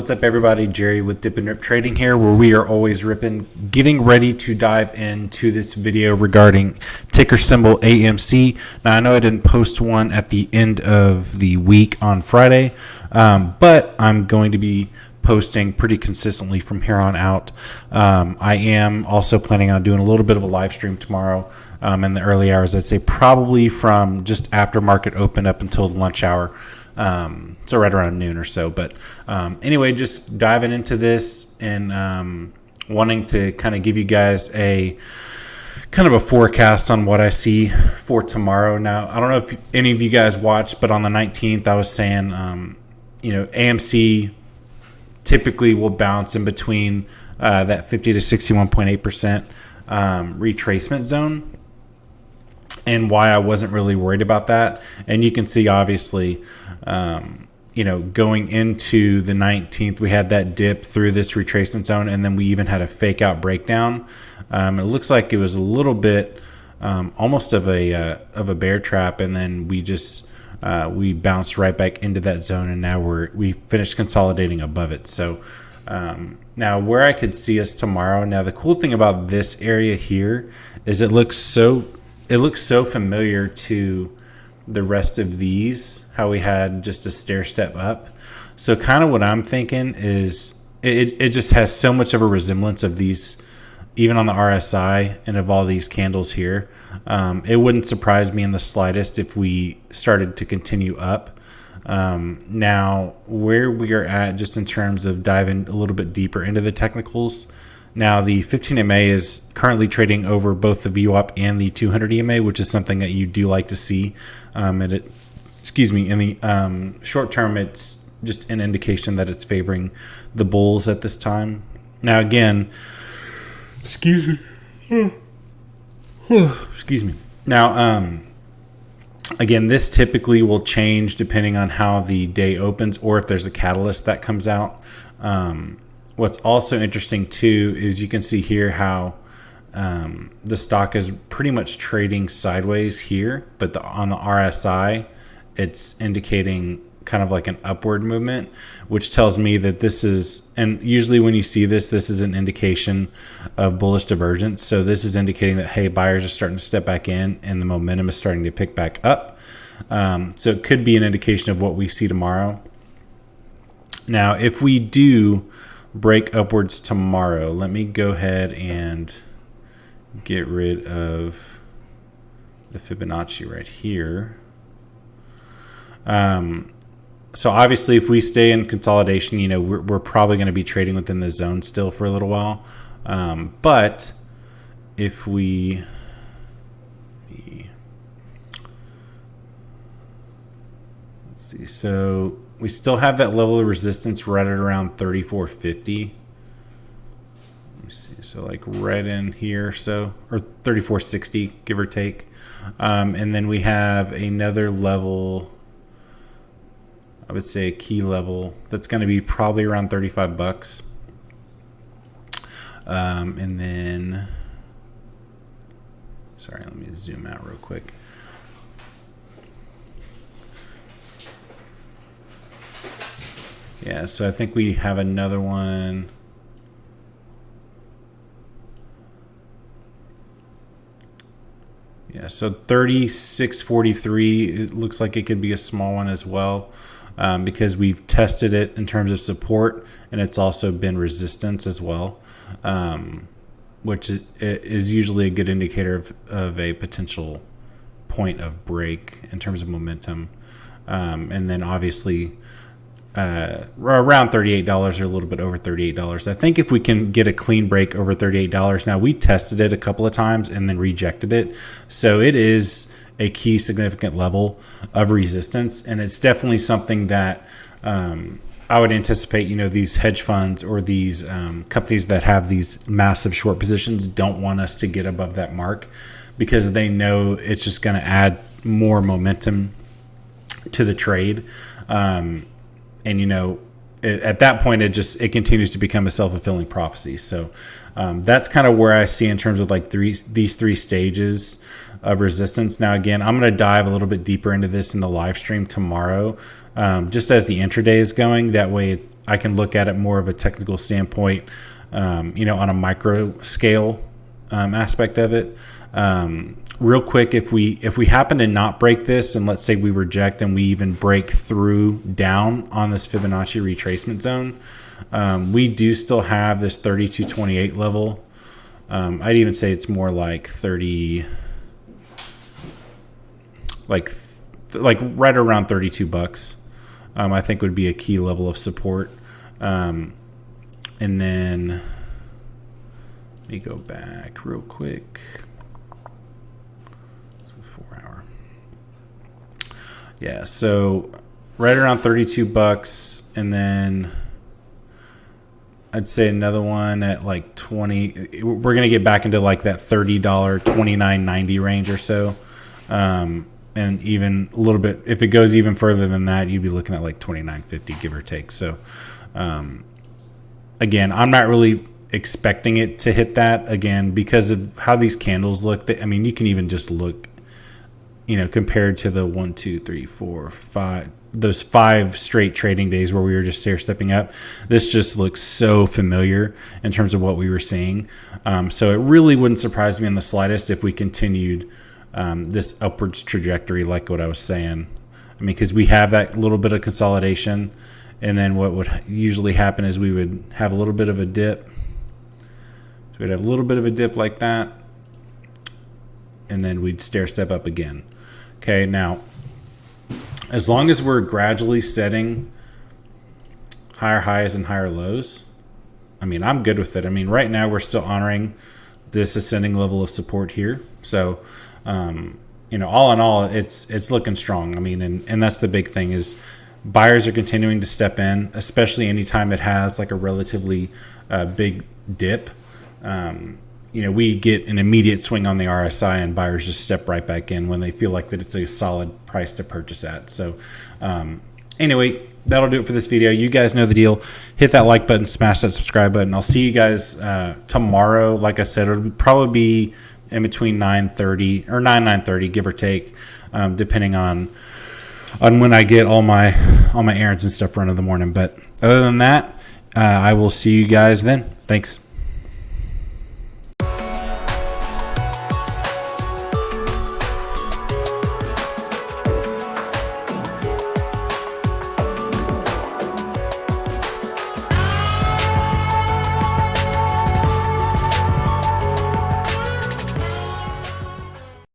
What's up, everybody? Jerry with Dip and Rip Trading here, where we are always ripping. Getting ready to dive into this video regarding ticker symbol AMC. Now, I know I didn't post one at the end of the week on Friday, but I'm going to be posting pretty consistently from here on out. I am also planning on doing a little bit of a live stream tomorrow in the early hours. I'd say probably from just after market open up until lunch hour. So right around noon or so. But anyway, just diving into this and wanting to kind of give you guys a kind of a forecast on what I see for tomorrow. Now, I don't know if any of you guys watched, but on the 19th, I was saying, AMC typically will bounce in between that 50 to 61.8% retracement zone, and why I wasn't really worried about that. And you can see, obviously, going into the 19th, we had that dip through this retracement zone, and then we even had a fake out breakdown. It looks like it was a little bit almost of a bear trap, and then we just we bounced right back into that zone, and now we finished consolidating above it. So now where I could see us tomorrow. Now, the cool thing about this area here is it looks so familiar to the rest of these, how we had just a stair step up. So kind of what I'm thinking is it just has so much of a resemblance of these, even on the RSI, and of all these candles here. It wouldn't surprise me in the slightest if we started to continue up. Now, where we are at just in terms of diving a little bit deeper into the technicals. Now, the 15 EMA is currently trading over both the VWAP and the 200 EMA, which is something that you do like to see. In the short term, it's just an indication that it's favoring the bulls at this time. Now, again, excuse me. Now, again, this typically will change depending on how the day opens or if there's a catalyst that comes out. What's also interesting too is you can see here how the stock is pretty much trading sideways here, but on the RSI, it's indicating kind of like an upward movement, which tells me that this is, and usually when you see this is an indication of bullish divergence. So this is indicating that, hey, buyers are starting to step back in and the momentum is starting to pick back up. So it could be an indication of what we see tomorrow. Now, if we do break upwards tomorrow, let me go ahead and get rid of the Fibonacci right here. So obviously, if we stay in consolidation, we're probably going to be trading within the zone still for a little while. But if we let's see, so we still have that level of resistance right at around 3450. Let me see. So like right in here, or 3460, give or take. And then we have another level, I would say a key level, that's going to be probably around $35. And then, sorry, let me zoom out real quick. Yeah, so I think we have another one. Yeah, so 3643, it looks like it could be a small one as well, because we've tested it in terms of support, and it's also been resistance as well, which is usually a good indicator of a potential point of break in terms of momentum. And then obviously, around $38 or a little bit over $38. I think if we can get a clean break over $38, now we tested it a couple of times and then rejected it. So it is a key significant level of resistance. And it's definitely something that I would anticipate, these hedge funds or these companies that have these massive short positions don't want us to get above that mark, because they know it's just going to add more momentum to the trade. And at that point, it continues to become a self-fulfilling prophecy. So that's kind of where I see in terms of like these three stages of resistance. Now, again, I'm going to dive a little bit deeper into this in the live stream tomorrow, just as the intraday is going. That way I can look at it more of a technical standpoint, on a micro scale aspect of it. Real quick, if we happen to not break this, and let's say we reject and we even break through down on this Fibonacci retracement zone, we do still have this 32.28 level. I'd even say it's more like 30, like right around $32. I think would be a key level of support. And then let me go back real quick. Yeah, so right around $32, and then I'd say another one at like 20. We're gonna get back into like that $30, $29.90 range or so, and even a little bit. If it goes even further than that, you'd be looking at like $29.50, give or take. So, again, I'm not really expecting it to hit that again because of how these candles look. I mean, you can even just look. Compared to the 1, 2, 3, 4, 5, those 5 straight trading days where we were just stair stepping up, this just looks so familiar in terms of what we were seeing. So it really wouldn't surprise me in the slightest if we continued this upwards trajectory, like what I was saying. I mean, because we have that little bit of consolidation, and then what would usually happen is we would have a little bit of a dip. So we'd have a little bit of a dip like that, and then we'd stair step up again. Okay, now, as long as we're gradually setting higher highs and higher lows, I mean, I'm good with it. I mean, right now we're still honoring this ascending level of support here. So, all in all, it's looking strong. I mean, and that's the big thing is buyers are continuing to step in, especially anytime it has like a relatively big dip. We get an immediate swing on the RSI, and buyers just step right back in when they feel like that it's a solid price to purchase at. So anyway, that'll do it for this video. You guys know the deal. Hit that like button, smash that subscribe button. I'll see you guys tomorrow. Like I said, it'll probably be in between 9:30 or 9:30, give or take, depending on when I get all my errands and stuff run in the morning. But other than that, I will see you guys then. Thanks.